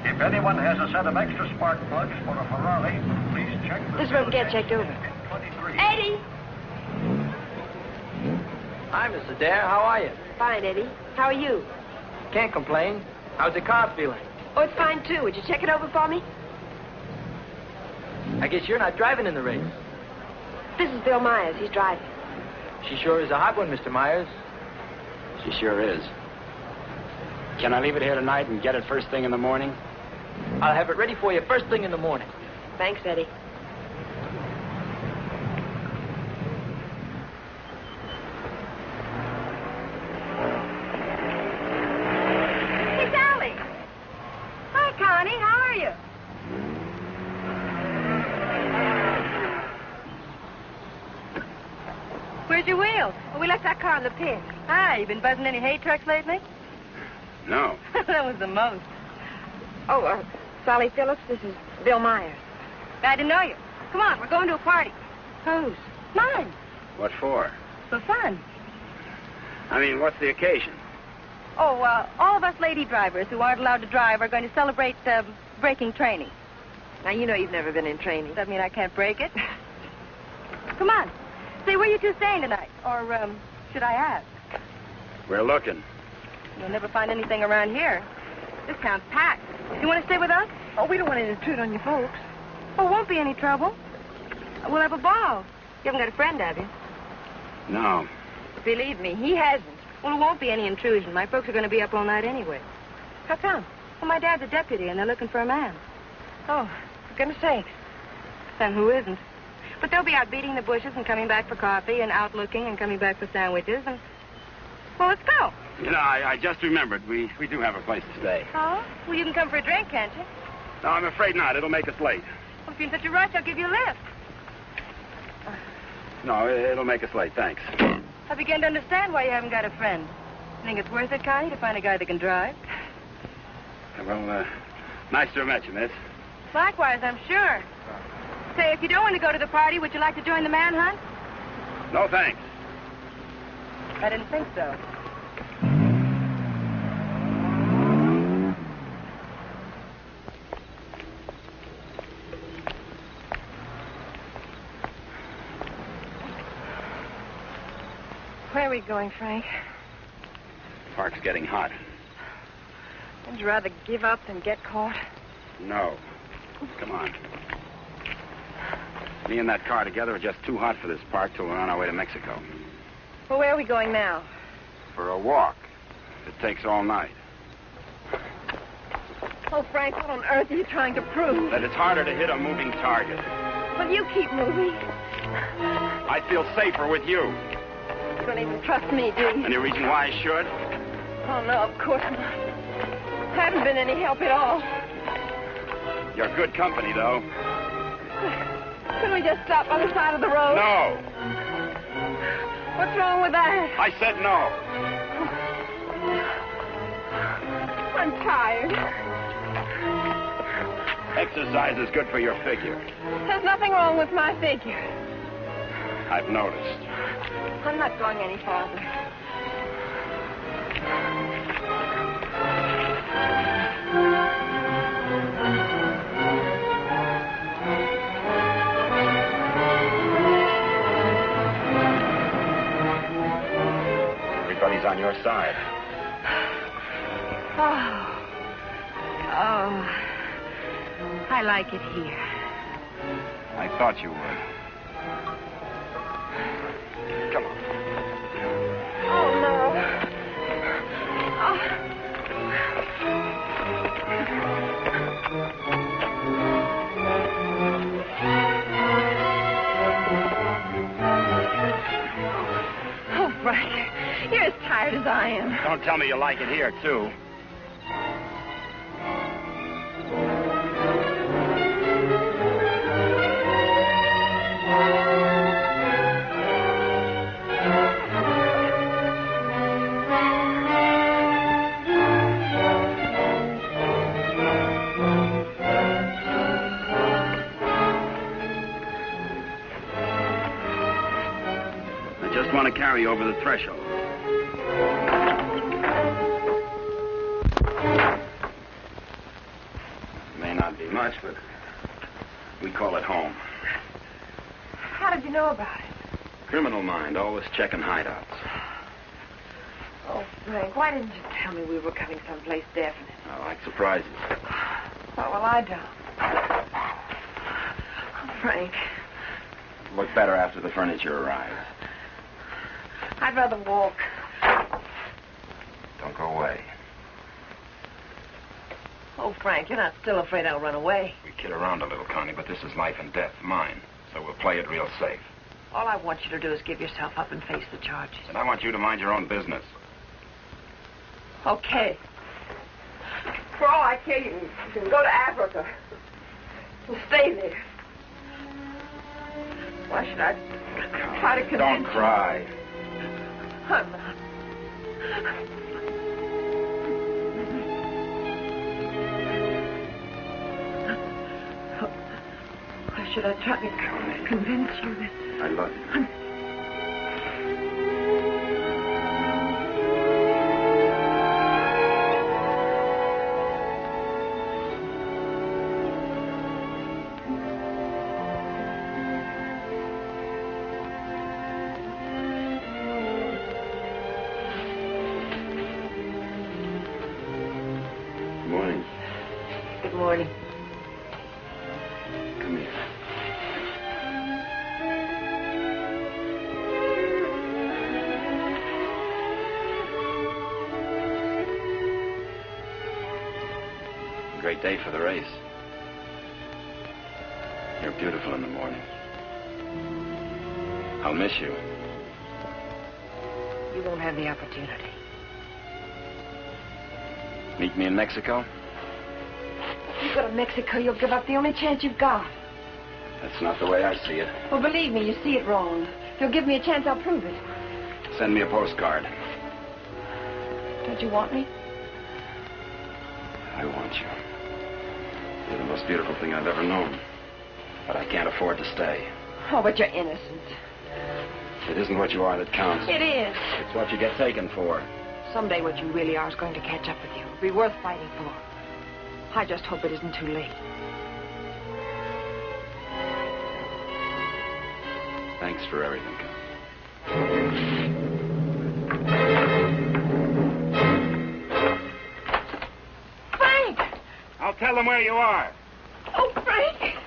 If anyone has a set of extra spark plugs for a Ferrari, please check the... This is where we get checked over. Eddie! Hi, Miss Adair. How are you? Fine, Eddie. How are you? Can't complain. How's the car feeling? Oh, it's fine, too. Would you check it over for me? I guess you're not driving in the race. This is Bill Myers. He's driving. She sure is a hot one, Mr. Myers. She sure is. Can I leave it here tonight and get it first thing in the morning? I'll have it ready for you first thing in the morning. Thanks, Eddie. Hey, Sally. Hi, Connie. How are you? Where's your wheels? Oh, we left that car in the pit. Hi, you been buzzing any hay trucks lately? No. That was the most. Oh, Sally Phillips, this is Bill Myers. Glad to know you. Come on, we're going to a party. Whose? Mine. What for? For fun. I mean, what's the occasion? Oh, all of us lady drivers who aren't allowed to drive are going to celebrate braking training. Now, you know you've never been in training. Does that mean I can't break it? Come on. Say, where you two staying tonight? Or, should I ask? We're looking. You'll never find anything around here. This town's packed. You want to stay with us? Oh, we don't want to intrude on you folks. Oh, won't be any trouble. We'll have a ball. You haven't got a friend, have you? No. Believe me, he hasn't. Well, it won't be any intrusion. My folks are going to be up all night anyway. How come? Well, my dad's a deputy, and they're looking for a man. Oh, for goodness sakes. Then who isn't? But they'll be out beating the bushes and coming back for coffee and out looking and coming back for sandwiches and... Well, let's go. You know, I just remembered. We do have a place to stay. Oh? Well, you can come for a drink, can't you? No, I'm afraid not. It'll make us late. Well, if you're in such a rush, I'll give you a lift. No, it'll make us late. Thanks. I begin to understand why you haven't got a friend. You think it's worth it, Connie, to find a guy that can drive? Well, nice to have met you, miss. Likewise, I'm sure. Say, if you don't want to go to the party, would you like to join the manhunt? No, thanks. I didn't think so. Where are we going, Frank? Park's getting hot. Would you rather give up than get caught? No. Come on. Me and that car together are just too hot for this park till we're on our way to Mexico. Well, where are we going now? For a walk. It takes all night. Oh, Frank, what on earth are you trying to prove? That it's harder to hit a moving target. Well, you keep moving. I feel safer with you. You don't even trust me, do you? Any reason why I should? Oh, no, of course not. I haven't been any help at all. You're good company, though. Couldn't we just stop on the side of the road? No. What's wrong with that? I said no. I'm tired. Exercise is good for your figure. There's nothing wrong with my figure. I've noticed. I'm not going any farther. Everybody's on your side. Oh, I like it here. I thought you would. Come on. Oh, no. Oh, Frank, you're as tired as I am. Don't tell me you like it here, too. I want to carry over the threshold. May not be much, but we call it home. How did you know about it? Criminal mind, always checking hideouts. Oh, Frank, why didn't you tell me we were coming someplace definite? I like surprises. Oh, well, I don't. Oh, Frank. Look better after the furniture arrives. I'd rather walk. Don't go away. Oh, Frank, you're not still afraid I'll run away. We kid around a little, Connie, but this is life and death, mine. So we'll play it real safe. All I want you to do is give yourself up and face the charges. And I want you to mind your own business. Okay. For all I care, you can go to Africa. And stay there. Why should I try to convince Don't cry. I'm not. Why should I try to convince you that... I love you. morning. Come here. Great day for the race. You're beautiful in the morning. I'll miss you. You won't have the opportunity. Meet me in Mexico? If you go to Mexico, you'll give up the only chance you've got. That's not the way I see it. Well, believe me, you see it wrong. If you'll give me a chance, I'll prove it. Send me a postcard. Don't you want me? I want you. You're the most beautiful thing I've ever known. But I can't afford to stay. Oh, but you're innocent. It isn't what you are that counts. It is. It's what you get taken for. Someday what you really are is going to catch up with you. It'll be worth fighting for. I just hope it isn't too late. Thanks for everything. Frank! I'll tell them where you are. Oh, Frank!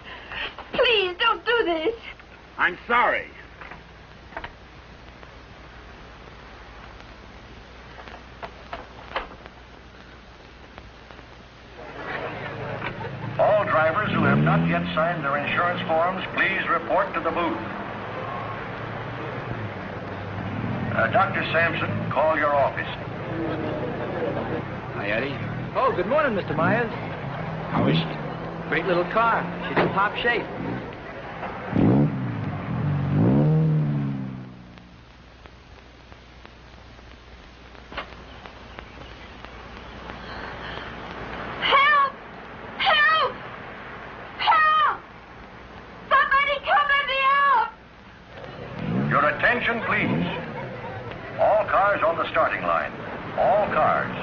Please, don't do this. I'm sorry. All drivers who have not yet signed their insurance forms, please report to the booth. Dr. Sampson, call your office. Hi, Eddie. Oh, good morning, Mr. Myers. How is she? Great little car. She's in top shape. Help! Help! Help! Somebody come let me out! Your attention, please. All cars on the starting line. All cars.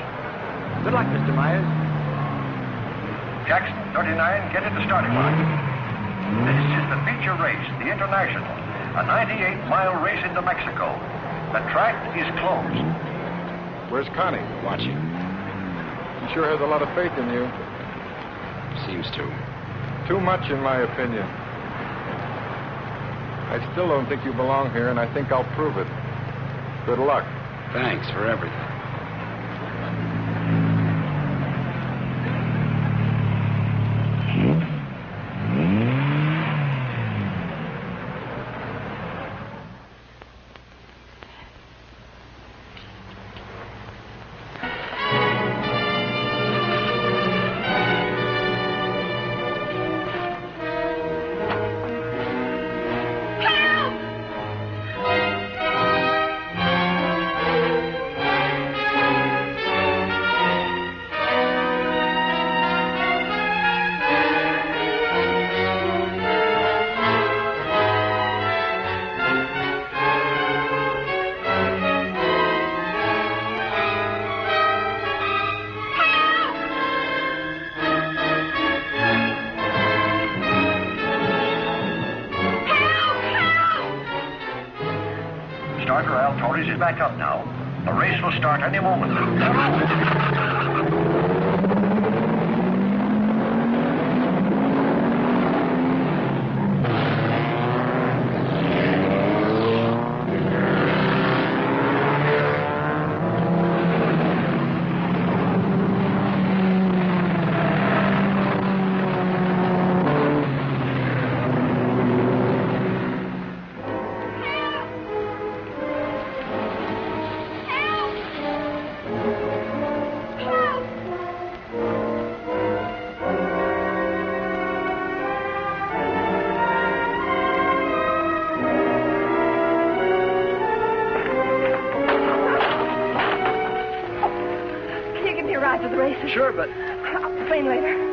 Good luck, Mr. Myers. Jackson, 39, get at the starting line. This is the feature race, the International, a 98-mile race into Mexico. The track is closed. Where's Connie? Watching. She sure has a lot of faith in you. Seems to. Too much, in my opinion. I still don't think you belong here, and I think I'll prove it. Good luck. Thanks for everything. Starter Al Torres is back up now. The race will start any moment. Can you give me a ride to the races? Sure, but... I'll complain later. The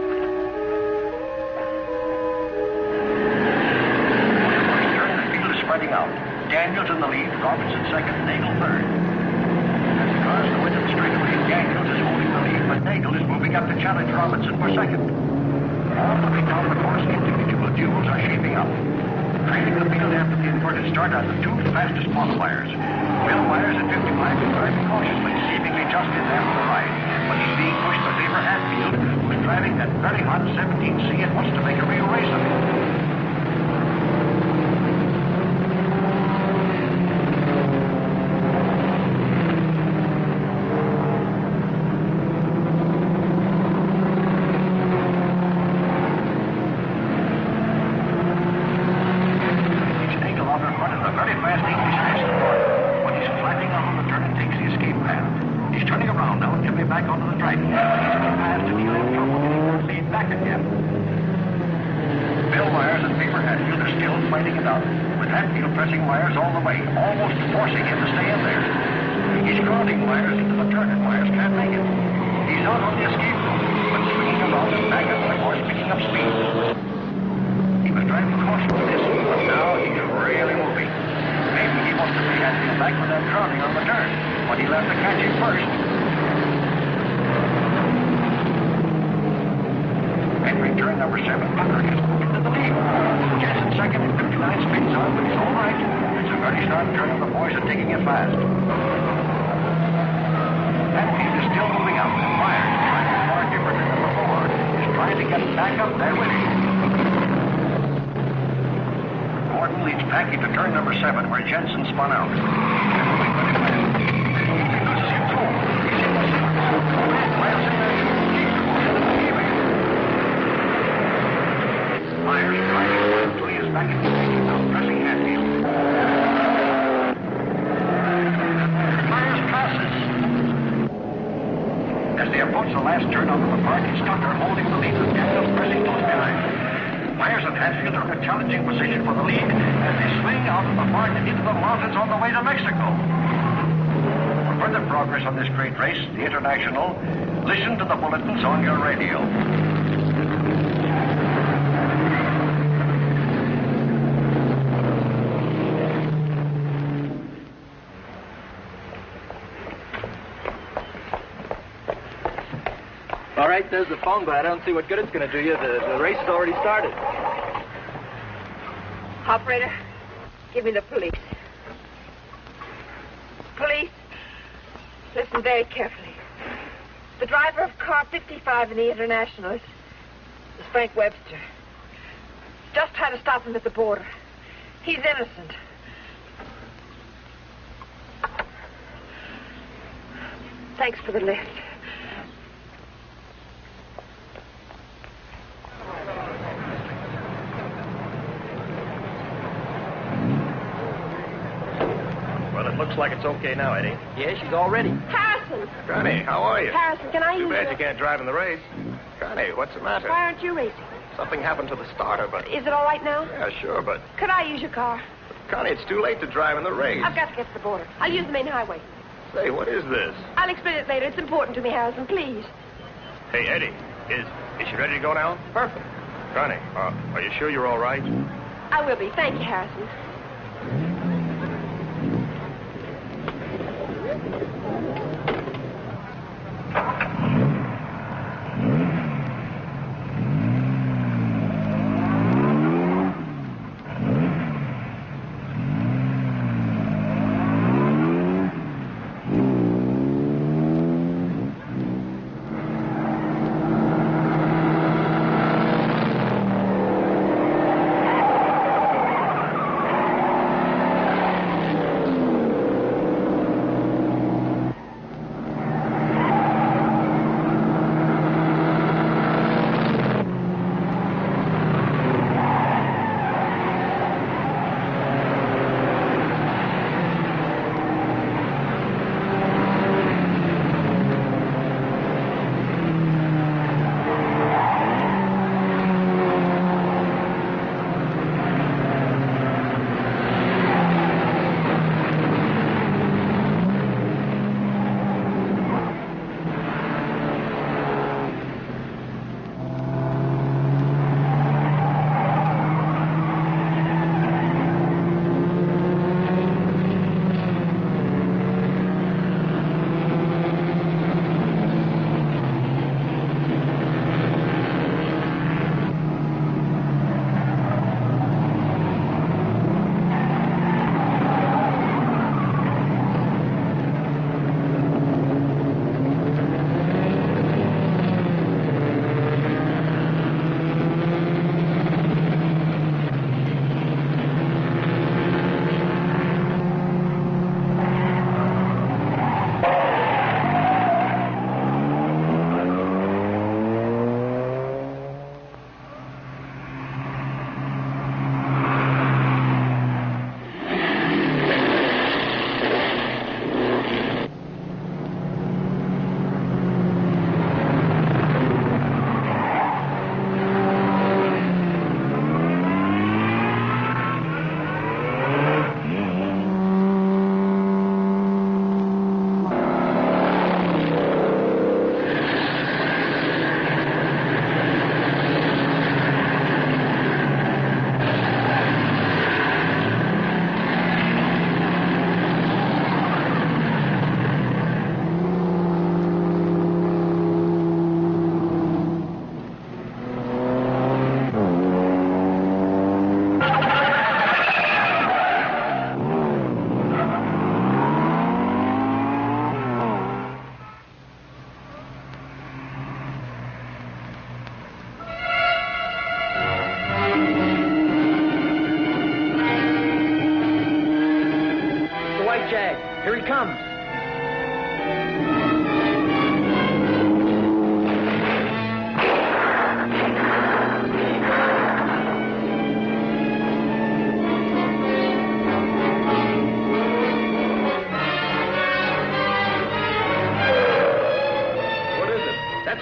field is spreading out. Daniels in the lead, Robinson second, Nagel third. As the cars go into the straightaway, Daniels is holding the lead, but Nagel is moving up to challenge Robinson for second. All the way down the course, individual duels are shaping up. Trailing the field after the inverted start are the two fastest qualifiers. Bill Myers at 55 is driving cautiously, seemingly just in after the ride, but he's being pushed to favor Hatfield, who's driving that very hot 17C and wants to make a real race of it. Listen to the bulletins on your radio. All right, there's the phone, but I don't see what good it's going to do you. The race has already started. Operator, give me the police. Police, listen very carefully. The driver of car 55 in the International is Frank Webster. Just tried to stop him at the border. He's innocent. Thanks for the lift. Well, it looks like it's okay now, Eddie. Yeah, she's all ready. Harrison! Connie, how are you? Harrison, can I Too use bad your... you can't drive in the race. Connie, what's the matter? Why aren't you racing? Something happened to the starter, but... Is it all right now? Yeah, sure, but... Could I use your car? Connie, it's too late to drive in the race. I've got to get to the border. I'll use the main highway. Say, what is this? I'll explain it later. It's important to me, Harrison, please. Hey, Eddie, is she ready to go now? Perfect. Connie, are you sure you're all right? I will be. Thank you, Harrison.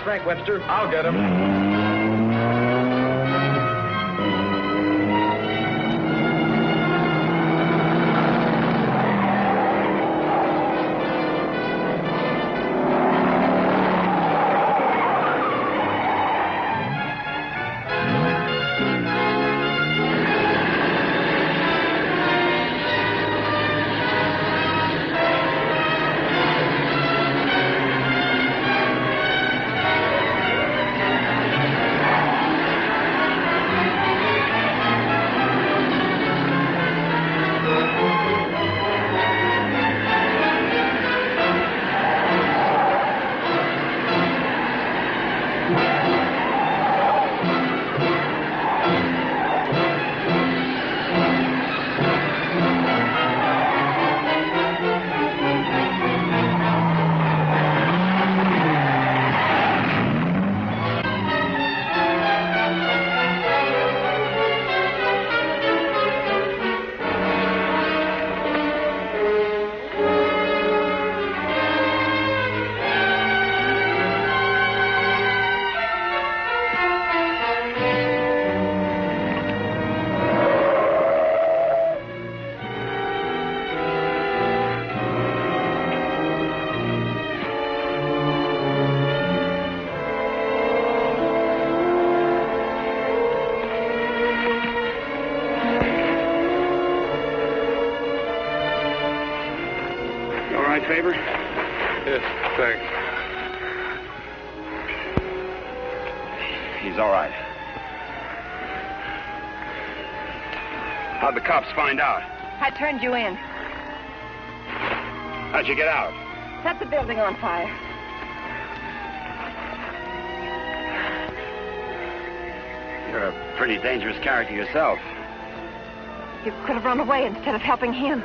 Frank Webster. I'll get him. Favor? Yes, thanks. He's all right. How'd the cops find out? I turned you in. How'd you get out? Set the building on fire. You're a pretty dangerous character yourself. You could have run away instead of helping him.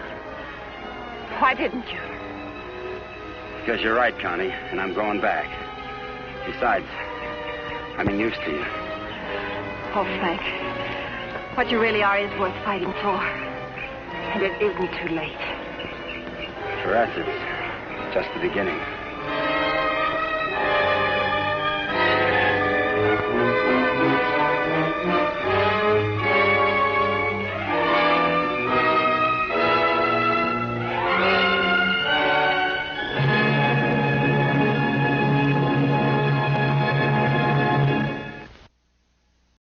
Why didn't you? Because you're right, Connie, and I'm going back. Besides, I'm in use to you. Oh, Frank. What you really are is worth fighting for. And it isn't too late. For us, it's just the beginning.